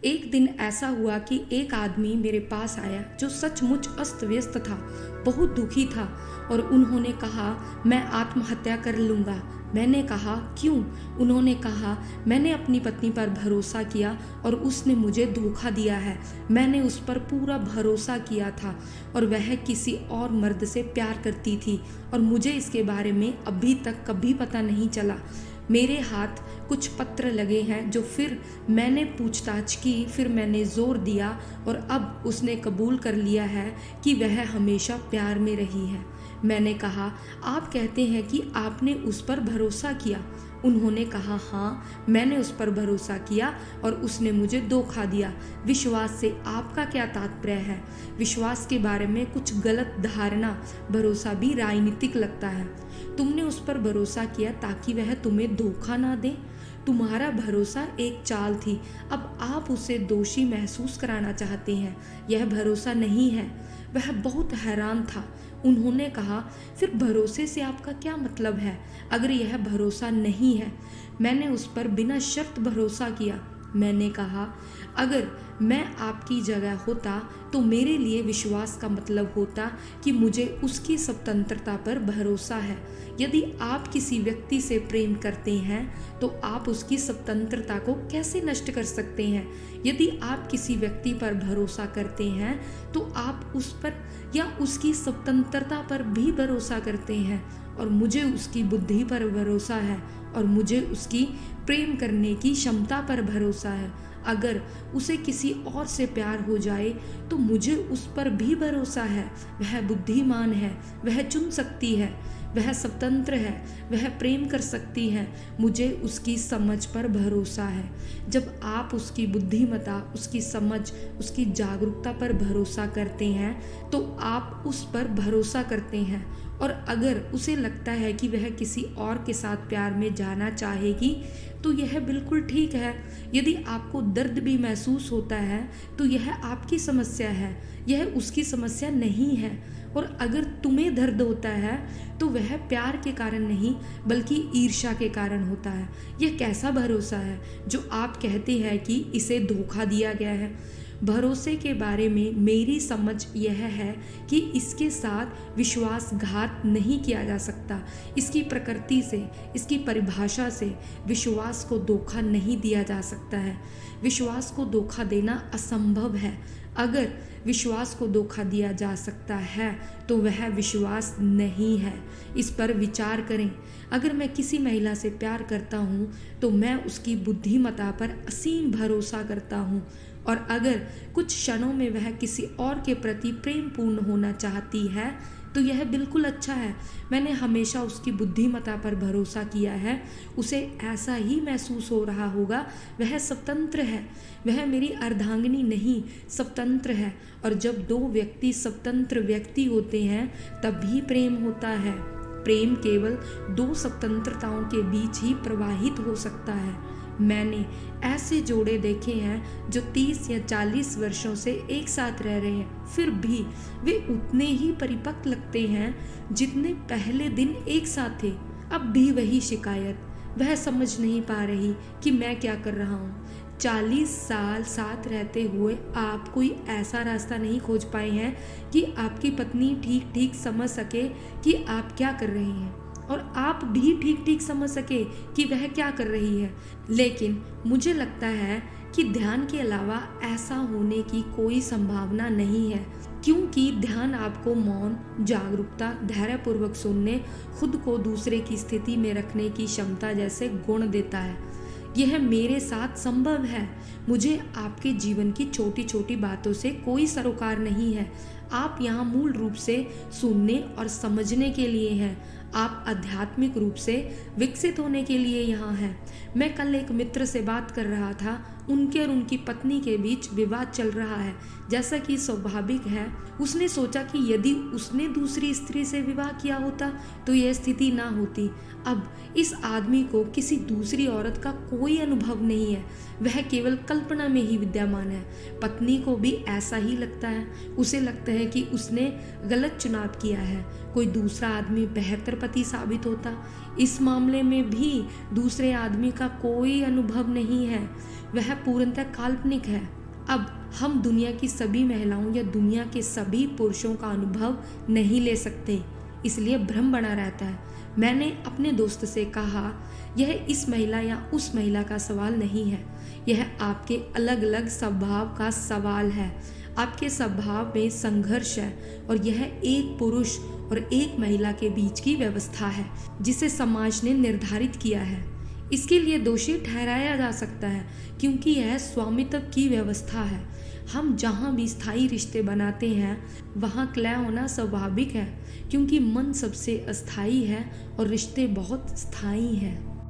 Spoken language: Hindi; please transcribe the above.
एक दिन ऐसा हुआ कि एक आदमी मेरे पास आया जो सचमुच अस्त व्यस्त था, बहुत दुखी था, और उन्होंने कहा मैं आत्महत्या कर लूँगा। मैंने कहा क्यों? उन्होंने कहा मैंने अपनी पत्नी पर भरोसा किया और उसने मुझे धोखा दिया है। मैंने उस पर पूरा भरोसा किया था और वह किसी और मर्द से प्यार करती थी और मुझे इसके बारे में अभी तक कभी पता नहीं चला। मेरे हाथ कुछ पत्र लगे हैं जो फिर मैंने पूछताछ की, फिर मैंने जोर दिया और अब उसने कबूल कर लिया है कि वह हमेशा प्यार में रही है। मैंने कहा आप कहते हैं कि आपने उस पर भरोसा किया। उन्होंने कहा हाँ, मैंने उस पर भरोसा किया और उसने मुझे धोखा दिया। विश्वास से आपका क्या तात्पर्य है? विश्वास के बारे में कुछ गलत धारणा। भरोसा भी राजनीतिक लगता है। तुमने उस पर भरोसा किया ताकि वह तुम्हें धोखा ना दे। तुम्हारा भरोसा एक चाल थी, अब आप उसे दोषी महसूस कराना चाहते हैं। यह भरोसा नहीं है। वह बहुत हैरान था। उन्होंने कहा फिर भरोसे से आपका क्या मतलब है? अगर यह भरोसा नहीं है। मैंने उस पर बिना शर्त भरोसा किया। मैंने कहा अगर मैं आपकी जगह होता तो मेरे लिए विश्वास का मतलब होता कि मुझे उसकी स्वतंत्रता पर भरोसा है। यदि आप किसी व्यक्ति से प्रेम करते हैं तो आप उसकी स्वतंत्रता को कैसे नष्ट कर सकते हैं? यदि आप किसी व्यक्ति पर भरोसा करते हैं तो आप उस पर या उसकी स्वतंत्रता पर भी भरोसा करते हैं। और मुझे उसकी बुद्धि पर भरोसा है और मुझे उसकी प्रेम करने की क्षमता पर भरोसा है। अगर उसे किसी और से प्यार हो जाए तो मुझे उस पर भी भरोसा है। वह बुद्धिमान है, वह चुन सकती है, वह स्वतंत्र है, वह प्रेम कर सकती है। मुझे उसकी समझ पर भरोसा है। जब आप उसकी बुद्धिमत्ता, उसकी समझ, उसकी जागरूकता पर भरोसा करते हैं तो आप उस पर भरोसा करते हैं। और अगर उसे लगता है कि वह किसी और के साथ प्यार में जाना चाहेगी तो यह बिल्कुल ठीक है। यदि आपको दर्द भी महसूस होता है तो यह आपकी समस्या है, यह उसकी समस्या नहीं है। और अगर तुम्हें दर्द होता है तो वह प्यार के कारण नहीं बल्कि ईर्ष्या के कारण होता है। यह कैसा भरोसा है जो आप कहते हैं कि इसे धोखा दिया गया है? भरोसे के बारे में मेरी समझ यह है कि इसके साथ विश्वासघात नहीं किया जा सकता। इसकी प्रकृति से, इसकी परिभाषा से विश्वास को धोखा नहीं दिया जा सकता है। विश्वास को धोखा देना असंभव है। अगर विश्वास को धोखा दिया जा सकता है तो वह विश्वास नहीं है। इस पर विचार करें। अगर मैं किसी महिला से प्यार करता हूँ तो मैं उसकी बुद्धिमत्ता पर असीम भरोसा करता हूँ, और अगर कुछ क्षणों में वह किसी और के प्रति प्रेम पूर्ण होना चाहती है तो यह बिल्कुल अच्छा है। मैंने हमेशा उसकी बुद्धिमत्ता पर भरोसा किया है। उसे ऐसा ही महसूस हो रहा होगा। वह स्वतंत्र है, वह मेरी अर्धांगिनी नहीं, स्वतंत्र है। और जब दो व्यक्ति स्वतंत्र व्यक्ति होते हैं तभी प्रेम होता है। प्रेम केवल दो स्वतंत्रताओं के बीच ही प्रवाहित हो सकता है। मैंने ऐसे जोड़े देखे हैं जो 30 या 40 वर्षों से एक साथ रह रहे हैं, फिर भी वे उतने ही परिपक्व लगते हैं जितने पहले दिन एक साथ थे। अब भी वही शिकायत, वह समझ नहीं पा रही कि मैं क्या कर रहा हूँ। 40 साल साथ रहते हुए आप कोई ऐसा रास्ता नहीं खोज पाए हैं कि आपकी पत्नी ठीक ठीक समझ सके कि आप क्या कर रहे हैं और आप भी ठीक ठीक समझ सके कि वह क्या कर रही है। लेकिन मुझे लगता है कि ध्यान के अलावा ऐसा होने की कोई संभावना नहीं है, क्योंकि ध्यान आपको मौन, जागरूकता, धैर्यपूर्वक सुनने, खुद को दूसरे की स्थिति में रखने की क्षमता जैसे गुण देता है। यह मेरे साथ संभव है। मुझे आपके जीवन की छोटी छोटी बातों से कोई सरोकार नहीं है। आप यहाँ मूल रूप से सुनने और समझने के लिए हैं। आप आध्यात्मिक रूप से विकसित होने के लिए यहाँ हैं। मैं कल एक मित्र से बात कर रहा था। उनके और उनकी पत्नी के बीच विवाद चल रहा है। जैसा कि स्वाभाविक है, उसने सोचा कि यदि उसने दूसरी स्त्री से विवाह किया होता तो यह स्थिति ना होती। अब इस आदमी को किसी दूसरी औरत का कोई अनुभव नहीं है, वह केवल कल्पना में ही विद्यमान है। पत्नी को भी ऐसा ही लगता है। उसे लगता है कि उसने गलत चुनाव किया है। कोई दूसरा आदमी बेहतर पति साबित होता। इस मामले में भी दूसरे आदमी का कोई अनुभव नहीं है, वह पूर्णतः काल्पनिक है। अब हम दुनिया की सभी महिलाओं या दुनिया के सभी पुरुषों का अनुभव नहीं ले सकते, इसलिए भ्रम बना रहता है। मैंने अपने दोस्त से कहा, यह इस महिला या उस महिला का सवाल नहीं है, यह आपके अलग अलग स्वभाव का सवाल है। आपके स्वभाव में संघर्ष है और यह एक पुरुष और एक महिला के बीच की व्यवस्था है जिसे समाज ने निर्धारित किया है। इसके लिए दोषी ठहराया जा सकता है क्योंकि यह स्वामित्व की व्यवस्था है। हम जहाँ भी स्थायी रिश्ते बनाते हैं वहाँ क्लय होना स्वाभाविक है क्योंकि मन सबसे अस्थायी है और रिश्ते बहुत स्थायी हैं।